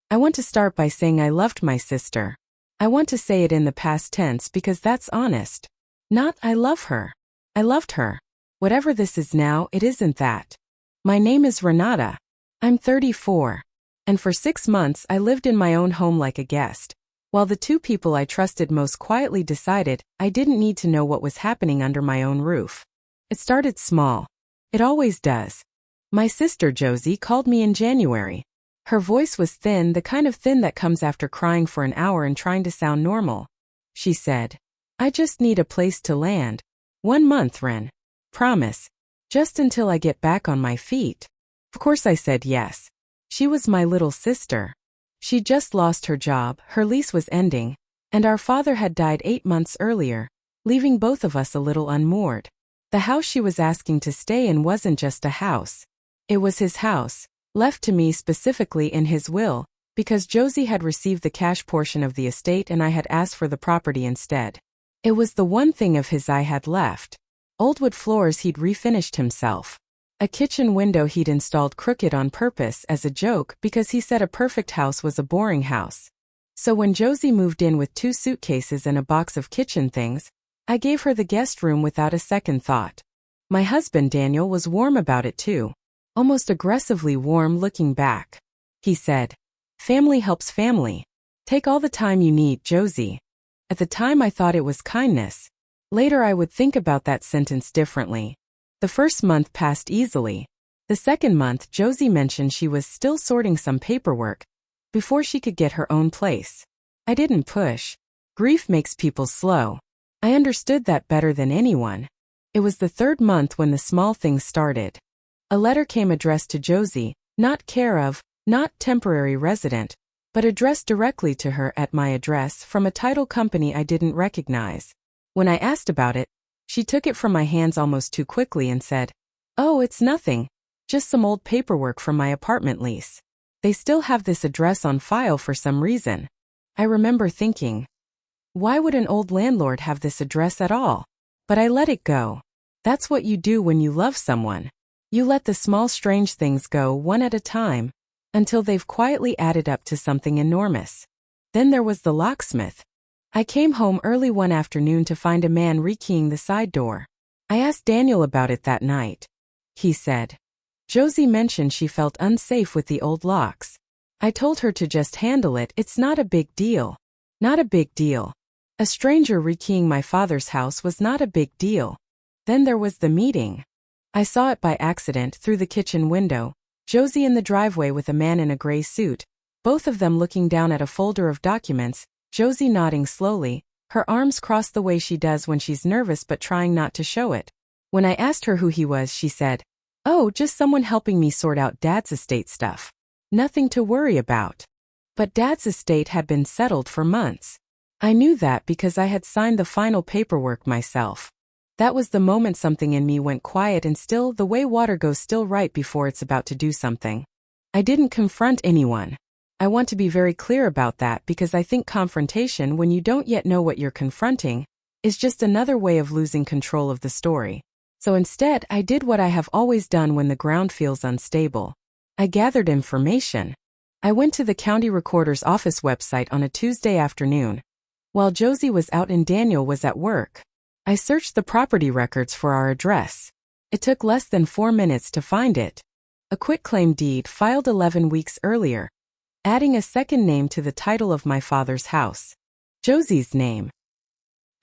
I want to start by saying I loved my sister. I want to say it in the past tense because that's honest. Not I love her. I loved her. Whatever this is now, it isn't that. My name is Renata. I'm 34. And for 6 months I lived in my own home like a guest, while the two people I trusted most quietly decided I didn't need to know what was happening under my own roof. It started small. It always does. My sister Josie called me in January. Her voice was thin, the kind of thin that comes after crying for an hour and trying to sound normal. She said, "I just need a place to land. 1 month, Ren. Promise. Just until I get back on my feet." Of course I said yes. She was my little sister. She just lost her job, her lease was ending, and our father had died 8 months earlier, leaving both of us a little unmoored. The house she was asking to stay in wasn't just a house. It was his house, left to me specifically in his will, because Josie had received the cash portion of the estate and I had asked for the property instead. It was the one thing of his I had left. Old wood floors he'd refinished himself. A kitchen window he'd installed crooked on purpose as a joke because he said a perfect house was a boring house. So when Josie moved in with 2 suitcases and a box of kitchen things, I gave her the guest room without a second thought. My husband Daniel was warm about it too. Almost aggressively warm looking back. He said, "Family helps family. Take all the time you need, Josie." At the time I thought it was kindness. Later I would think about that sentence differently. The first month passed easily. The second month Josie mentioned she was still sorting some paperwork before she could get her own place. I didn't push. Grief makes people slow. I understood that better than anyone. It was the 3rd month when the small things started. A letter came addressed to Josie, not care of, not temporary resident, but addressed directly to her at my address from a title company I didn't recognize. When I asked about it, she took it from my hands almost too quickly and said, "Oh, it's nothing. Just some old paperwork from my apartment lease. They still have this address on file for some reason." I remember thinking, why would an old landlord have this address at all? But I let it go. That's what you do when you love someone. You let the small strange things go one at a time, until they've quietly added up to something enormous. Then there was the locksmith. I came home early one afternoon to find a man rekeying the side door. I asked Daniel about it that night. He said, "Josie mentioned she felt unsafe with the old locks. I told her to just handle it, it's not a big deal." Not a big deal. A stranger rekeying my father's house was not a big deal. Then there was the meeting. I saw it by accident through the kitchen window, Josie in the driveway with a man in a gray suit, both of them looking down at a folder of documents, Josie nodding slowly, her arms crossed the way she does when she's nervous but trying not to show it. When I asked her who he was, she said, "Oh, just someone helping me sort out Dad's estate stuff. Nothing to worry about." But Dad's estate had been settled for months. I knew that because I had signed the final paperwork myself. That was the moment something in me went quiet and still, the way water goes still right before it's about to do something. I didn't confront anyone. I want to be very clear about that because I think confrontation when you don't yet know what you're confronting is just another way of losing control of the story. So instead, I did what I have always done when the ground feels unstable. I gathered information. I went to the county recorder's office website on a Tuesday afternoon, while Josie was out and Daniel was at work. I searched the property records for our address. It took less than 4 minutes to find it. A quitclaim deed filed 11 weeks earlier, adding a second name to the title of my father's house. Josie's name.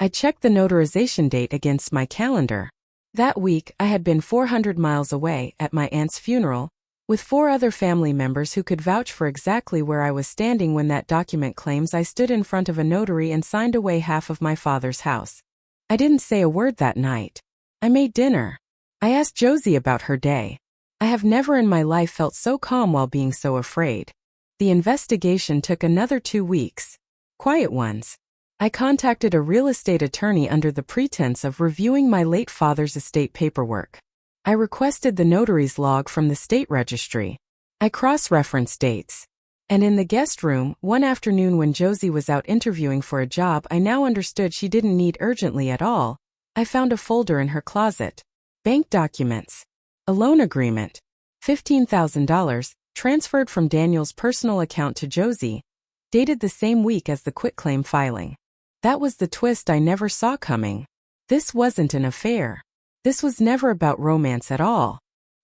I checked the notarization date against my calendar. That week, I had been 400 miles away at my aunt's funeral, with 4 other family members who could vouch for exactly where I was standing when that document claims I stood in front of a notary and signed away half of my father's house. I didn't say a word that night. I made dinner. I asked Josie about her day. I have never in my life felt so calm while being so afraid. The investigation took another 2 weeks. Quiet ones. I contacted a real estate attorney under the pretense of reviewing my late father's estate paperwork. I requested the notary's log from the state registry. I cross-referenced dates. And in the guest room, one afternoon when Josie was out interviewing for a job I now understood she didn't need urgently at all, I found a folder in her closet. Bank documents. A loan agreement. $15,000, transferred from Daniel's personal account to Josie, dated the same week as the quitclaim filing. That was the twist I never saw coming. This wasn't an affair. This was never about romance at all.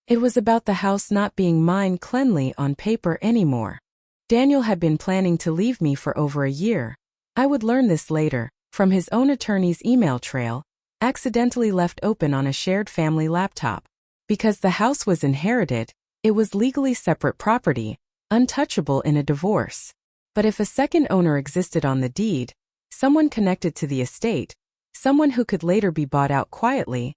It was about the house not being mine cleanly on paper anymore. Daniel had been planning to leave me for over a year. I would learn this later, from his own attorney's email trail, accidentally left open on a shared family laptop. Because the house was inherited, it was legally separate property, untouchable in a divorce. But if a second owner existed on the deed, someone connected to the estate, someone who could later be bought out quietly,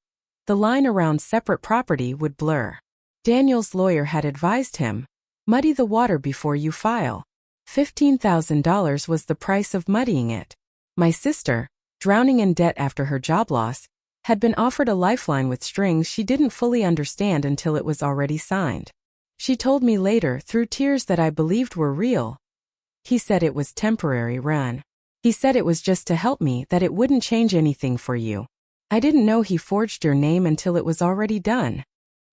the line around separate property would blur. Daniel's lawyer had advised him, muddy the water before you file. $15,000 was the price of muddying it. My sister, drowning in debt after her job loss, had been offered a lifeline with strings she didn't fully understand until it was already signed. She told me later, through tears that I believed were real. He said it was temporary run. He said it was just to help me, that it wouldn't change anything for you. I didn't know he forged your name until it was already done.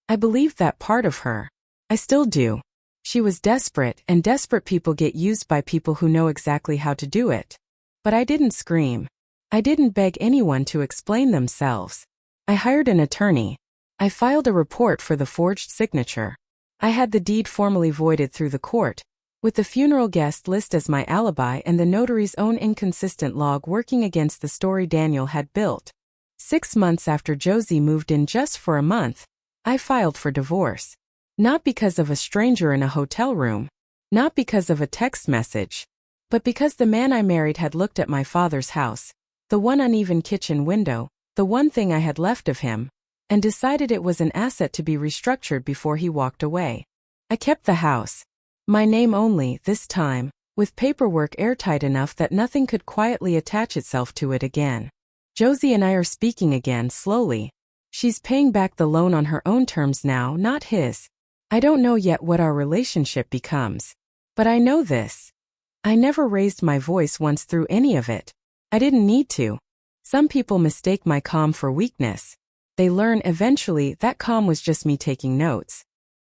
I believed that part of her. I still do. She was desperate, and desperate people get used by people who know exactly how to do it. But I didn't scream. I didn't beg anyone to explain themselves. I hired an attorney. I filed a report for the forged signature. I had the deed formally voided through the court, with the funeral guest list as my alibi and the notary's own inconsistent log working against the story Daniel had built. 6 months after Josie moved in just for a month, I filed for divorce. Not because of a stranger in a hotel room, not because of a text message, but because the man I married had looked at my father's house, the one uneven kitchen window, the one thing I had left of him, and decided it was an asset to be restructured before he walked away. I kept the house. My name only, this time, with paperwork airtight enough that nothing could quietly attach itself to it again. Josie and I are speaking again slowly. She's paying back the loan on her own terms now, not his. I don't know yet what our relationship becomes. But I know this. I never raised my voice once through any of it. I didn't need to. Some people mistake my calm for weakness. They learn eventually that calm was just me taking notes.